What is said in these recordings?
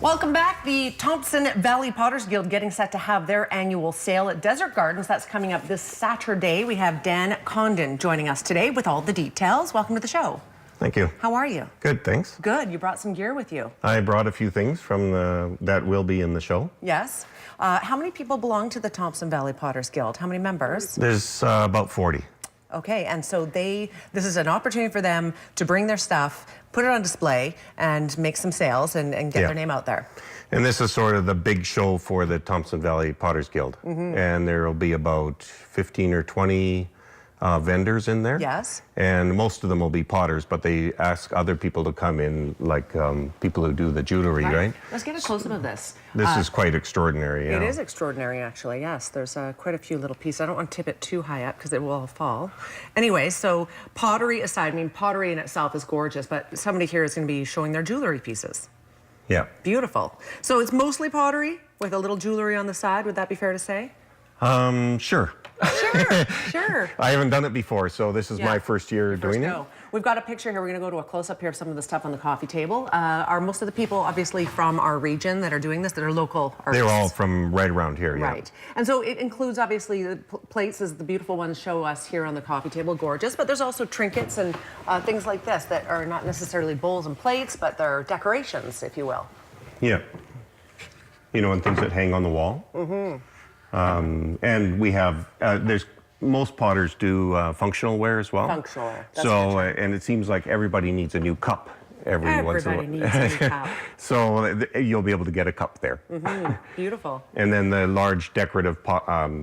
Welcome back. The Thompson Valley Potters Guild getting set to have their annual sale at Desert Gardens. That's coming up this Saturday. We have Dan Condon joining us today with all the details. Welcome to the show. Thank you. How are you? Good, thanks. Good. You brought some gear with you. I brought a few things from that will be in the show. Yes. How many people belong to the Thompson Valley Potters Guild? How many members? There's about 40. Okay, and so this is an opportunity for them to bring their stuff, put it on display, and make some sales and get their name out there. And this is sort of the big show for the Thompson Valley Potters Guild. And there will be about 15 or 20 vendors in there. Yes. And most of them will be potters, but they ask other people to come in, like people who do the jewelry, right? Let's get a close-up of this. This is quite extraordinary. It is extraordinary, actually, yes. There's quite a few little pieces. I don't want to tip it too high up because it will fall. Anyway, so pottery aside, I mean, pottery in itself is gorgeous, but somebody here is going to be showing their jewelry pieces. Yeah. Beautiful. So it's mostly pottery with a little jewelry on the side. Would that be fair to say? Sure. Sure. I haven't done it before, so this is my first year doing it. We've got a picture here. We're going to go to a close-up here of some of the stuff on the coffee table. Are most of the people obviously from our region that are doing this, that are local artists? They're all from right around here, yeah. Right. And so it includes, obviously, the plates, as the beautiful ones show us here on the coffee table, gorgeous, but there's also trinkets and things like this that are not necessarily bowls and plates, but they're decorations, if you will. Yeah. You know, and things that hang on the wall. And we have, most potters do functional wear as well. Functional wear. That's so, and it seems like everybody needs a new cup every once in a while. Everybody needs a new cup. So you'll be able to get a cup there. Beautiful. And then the large decorative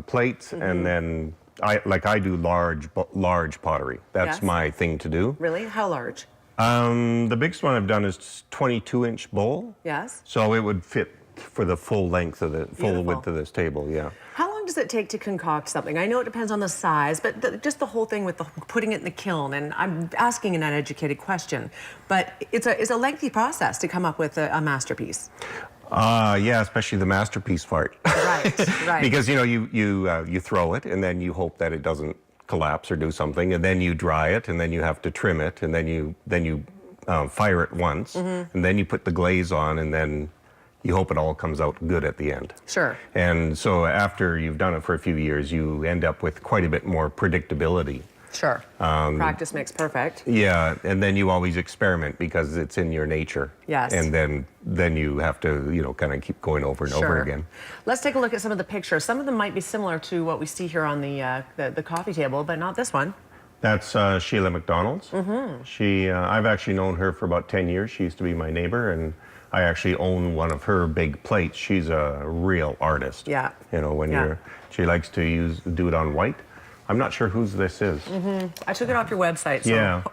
plates, and then I do large pottery. That's my thing to do. Really? How large? The biggest one I've done is 22-inch bowl. Yes. So it would fit for the full length of the full width of this table, yeah. How long does it take to concoct something? I know it depends on the size, but just the whole thing with putting it in the kiln, and I'm asking an uneducated question, but it's a lengthy process to come up with a masterpiece. Yeah, especially the masterpiece part. Right. Because you know you throw it and then you hope that it doesn't collapse or do something, and then you dry it, and then you have to trim it, and then you fire it once, and then you put the glaze on, and then you hope it all comes out good at the end. Sure. And so after you've done it for a few years, you end up with quite a bit more predictability. Sure. Practice makes perfect. Yeah, and then you always experiment because it's in your nature. Yes. And then you have to, you know, kind of keep going over and over again. Let's take a look at some of the pictures. Some of them might be similar to what we see here on the coffee table, but not this one. That's Sheila McDonald's. I've actually known her for about 10 years. She used to be my neighbor, and I actually own one of her big plates. She's a real artist. Yeah. You know, she likes to do it on white. I'm not sure whose this is. I took it off your website, so yeah.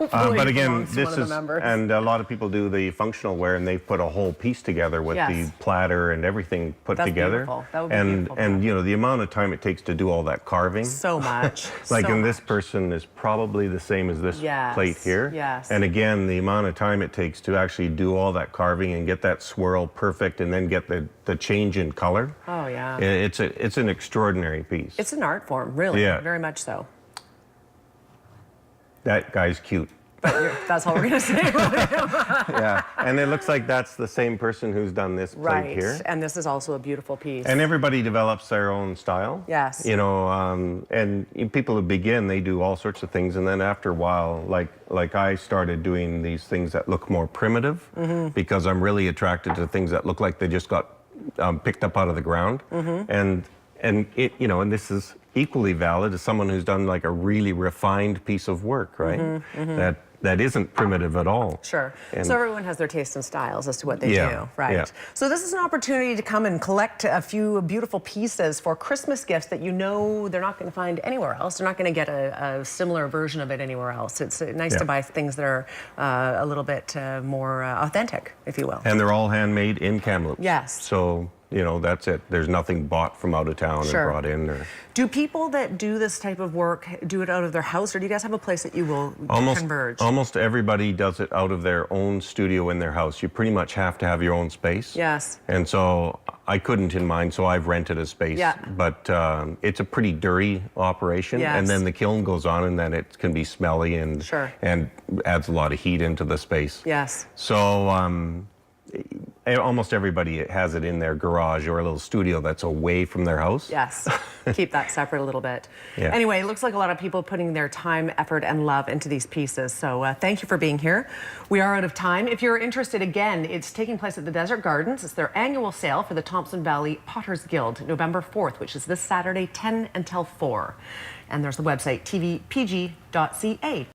But again, this is, members. And a lot of people do the functional wear, and they've put a whole piece together with the platter and everything put together. Beautiful. That would be beautiful. And you know, the amount of time it takes to do all that carving. So much. Like, and this person is probably the same as this plate here. Yes. And again, the amount of time it takes to actually do all that carving and get that swirl perfect, and then get the change in color. Oh yeah. It's an extraordinary piece. It's an art form, really. Yeah. Very much so. That guy's cute. But that's all we're going to say about him. Yeah, and it looks like that's the same person who's done this plate here. Right, and this is also a beautiful piece. And everybody develops their own style. Yes. You know, and people who begin, they do all sorts of things, and then after a while, like I started doing these things that look more primitive, because I'm really attracted to things that look like they just got picked up out of the ground. And it, you know, and this is equally valid as someone who's done like a really refined piece of work, right? That isn't primitive at all. Sure. So everyone has their taste and styles as to what they do, right? Yeah. So this is an opportunity to come and collect a few beautiful pieces for Christmas gifts that you know they're not going to find anywhere else. They're not going to get a similar version of it anywhere else. It's nice to buy things that are a little bit more authentic, if you will. And they're all handmade in Kamloops. Yes. So, you know, that's it. There's nothing bought from out of town and brought in. Do people that do this type of work do it out of their house, or do you guys have a place that you will converge? Almost everybody does it out of their own studio in their house. You pretty much have to have your own space. Yes. And so I couldn't in mine, so I've rented a space. Yeah. But it's a pretty dirty operation. Yes. And then the kiln goes on, and then it can be smelly and adds a lot of heat into the space. Yes. So almost everybody has it in their garage or a little studio that's away from their house. Yes, keep that separate a little bit. Yeah. Anyway, it looks like a lot of people putting their time, effort, and love into these pieces. So thank you for being here. We are out of time. If you're interested, again, it's taking place at the Desert Gardens. It's their annual sale for the Thompson Valley Potters Guild, November 4th, which is this Saturday, 10 until 4. And there's the website, tvpg.ca.